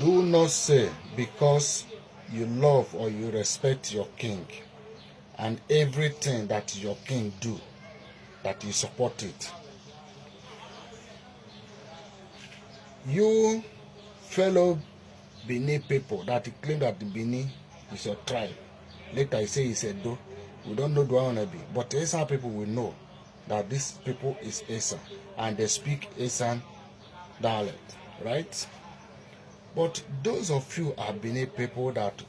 Do not say because you love or you respect your king and everything that your king do, that you support it. You fellow Benin people that claim that the Benin is your tribe, later you say it's Edo. We don't know the one be, but Esan people will know that these people is Esan and they speak Esan dialect, right? But those of you are Benin people that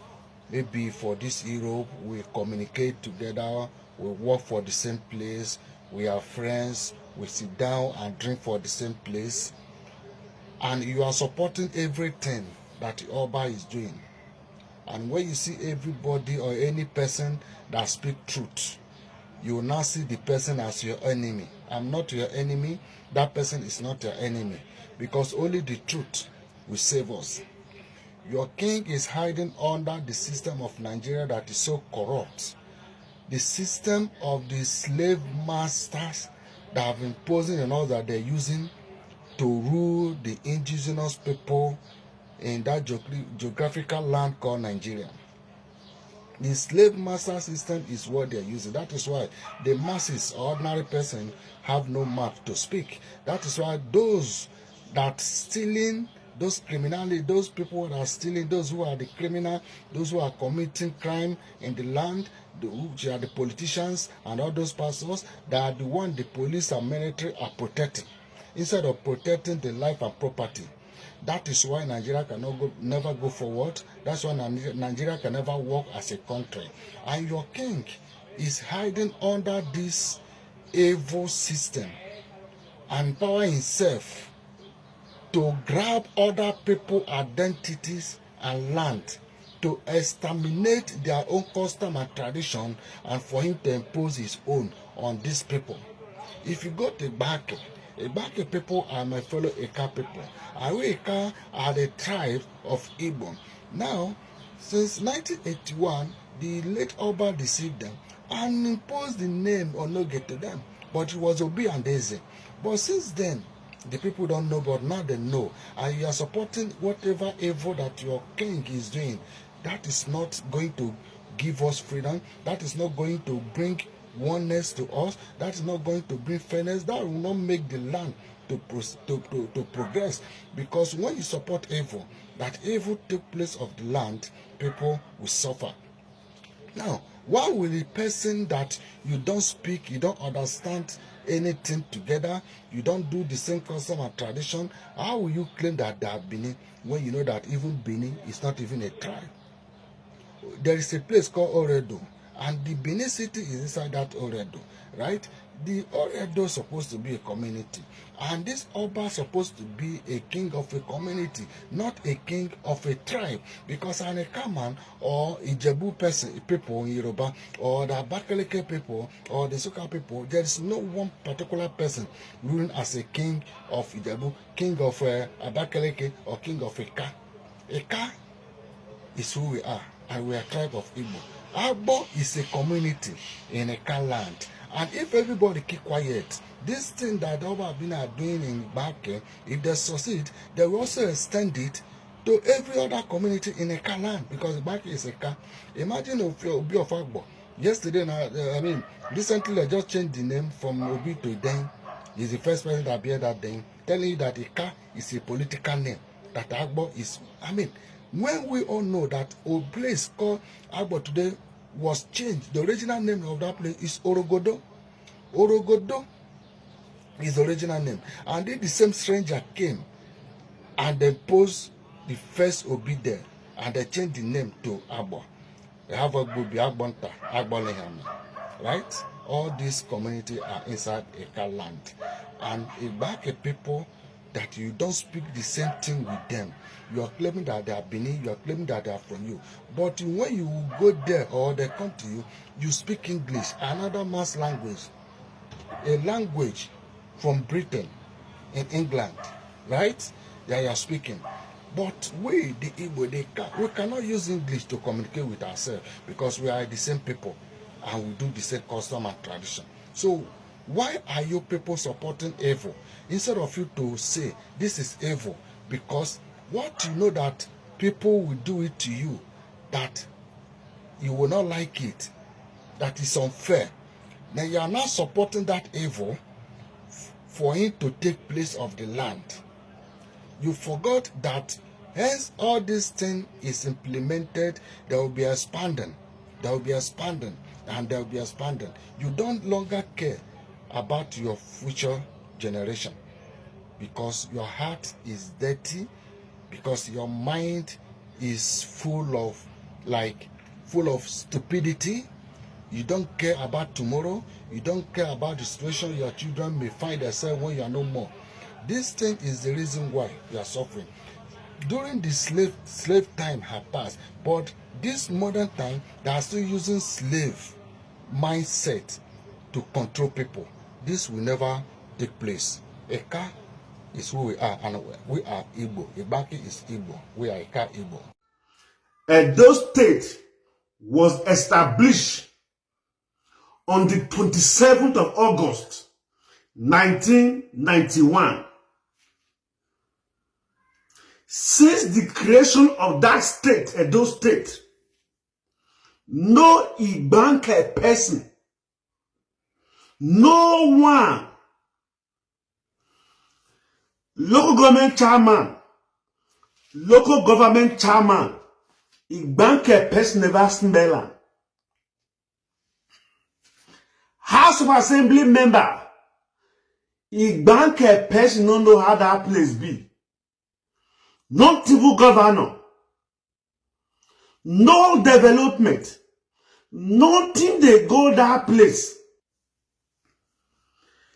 maybe for this Europe, we communicate together, we work for the same place, we are friends, we sit down and drink for the same place, and you are supporting everything that the Oba is doing. And when you see everybody or any person that speak truth, you will now see the person as your enemy. I'm not your enemy, that person is not your enemy, because only the truth will save us. Your king is hiding under the system of Nigeria that is so corrupt. The system of the slave masters that have imposing and all that they're using to rule the indigenous people in that geographical land called Nigeria. The slave master system is what they're using. That is why the masses, ordinary person, have no mouth to speak. That is why those that stealing, those criminally, those people that are stealing, those who are the criminal, those who are committing crime in the land, which are the politicians and all those pastors, they are the one the police and military are protecting, instead of protecting the life and property. That is why Nigeria never go forward. That's why Nigeria can never work as a country. And your king is hiding under this evil system and power himself to grab other people's identities and land, to exterminate their own custom and tradition, and for him to impose his own on these people. If you go to Igbanke people are my fellow IKA people. And we IKA are the tribe of Igbo. Now, since 1981, the late Oba deceived them and imposed the name Onoge to them. But it was Obi and Eze. But since then, the people don't know, but now they know. And you are supporting whatever evil that your king is doing. That is not going to give us freedom. That is not going to bring oneness to us. That is not going to bring fairness. That will not make the land to progress. Because when you support evil, that evil take place of the land, people will suffer. Now, why will the person that you don't speak, you don't understand anything together, you don't do the same custom and tradition, how will you claim that they are Benin when you know that even Benin is not even a tribe? There is a place called Oredo, and the Benin city is inside that Oredo, right? The Oredo is supposed to be a community, and this Oba is supposed to be a king of a community, not a king of a tribe, because an Ekaman or Ijebu person, people in Yoruba, or the Abakaleke people, or the Soka people, there is no one particular person ruling as a king of Ijebu, king of Abakaleke, or king of Eka. Eka is who we are, and we are tribe of Igbo. Agbo is a community in Eka land. And if everybody keep quiet, this thing that Oba are doing in Igbanke, if they succeed, they will also extend it to every other community in Eka land, because Igbanke is Eka. Imagine if Obi of Agbo. Yesterday, recently I just changed the name from Obi to Den. He's the first person that bear that name, telling you that Eka is a political name, that Agbo is, when we all know that a place called Agbo today was changed, the original name of that place is Orogodo. Orogodo is the original name. And then the same stranger came and they posed the first Obi there, and they changed the name to Agbo. They have Agbo, Agbonta, Agbolehame, right? All these communities are inside Eka land. And Igbanke people, that you don't speak the same thing with them. You are claiming that they are Benin, you are claiming that they are from you. But when you go there or they come to you, you speak English, another man's language, a language from Britain in England, right? Yeah, you are speaking. But we, the Igbo, we cannot use English to communicate with ourselves, because we are the same people and we do the same custom and tradition. So why are you people supporting evil instead of you to say this is evil? Because what you know that people will do it to you that you will not like it, that is unfair. Then you are not supporting that evil for him to take place of the land. You forgot that hence all this thing is implemented, there will be expanding, there will be expanding, and there will be expanding. You don't longer care about your future generation because your heart is dirty, because your mind is full of stupidity. You don't care about tomorrow. You don't care about the situation your children may find themselves when you are no more. This thing is the reason why you are suffering. During the slave time have passed, but this modern time, they are still using slave mindset to control people. This will never take place. IKA is who we are, and we are Igbo. Igbanke is Igbo. We are IKA Igbo. Edo State was established on the 27th of August, 1991. Since the creation of that state, Edo State, no Igbanke person, no one, local government chairman, Igbanke person never smell am. House of Assembly member, Igbanke person don't know how that place be. Not even governor, no development, nothing they go that place.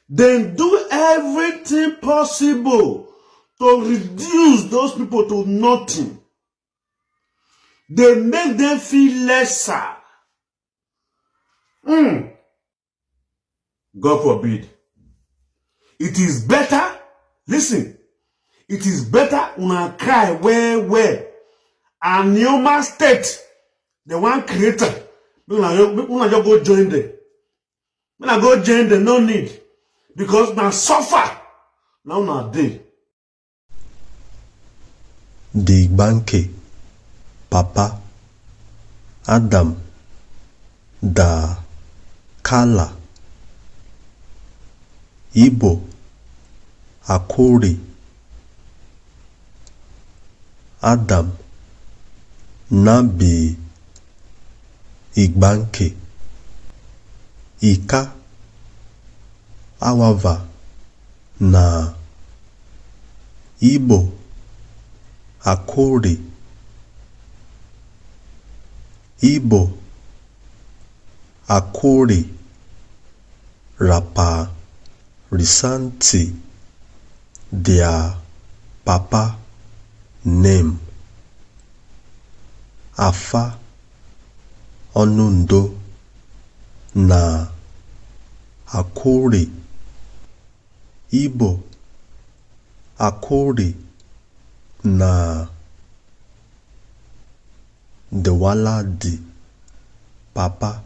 Then do everything possible to reduce those people to nothing. They make them feel lesser. God forbid. It is better, listen, it is better when I cry where and Neoma State, the one creator, when I just go join them. When I go join them, no need. Because now suffer, now not day. The Igbanke, Papa, Adam, Da, Kala, IGBO AKURI, Adam, Nabi, Igbanke, IKA, Awava, Na, IGBO AKURI, IGBO AKURI, Rapa, Risanti, their papa name, Afa, Onundo, Na, AKURI, IGBO AKURI, Na, the Waladi, Papa.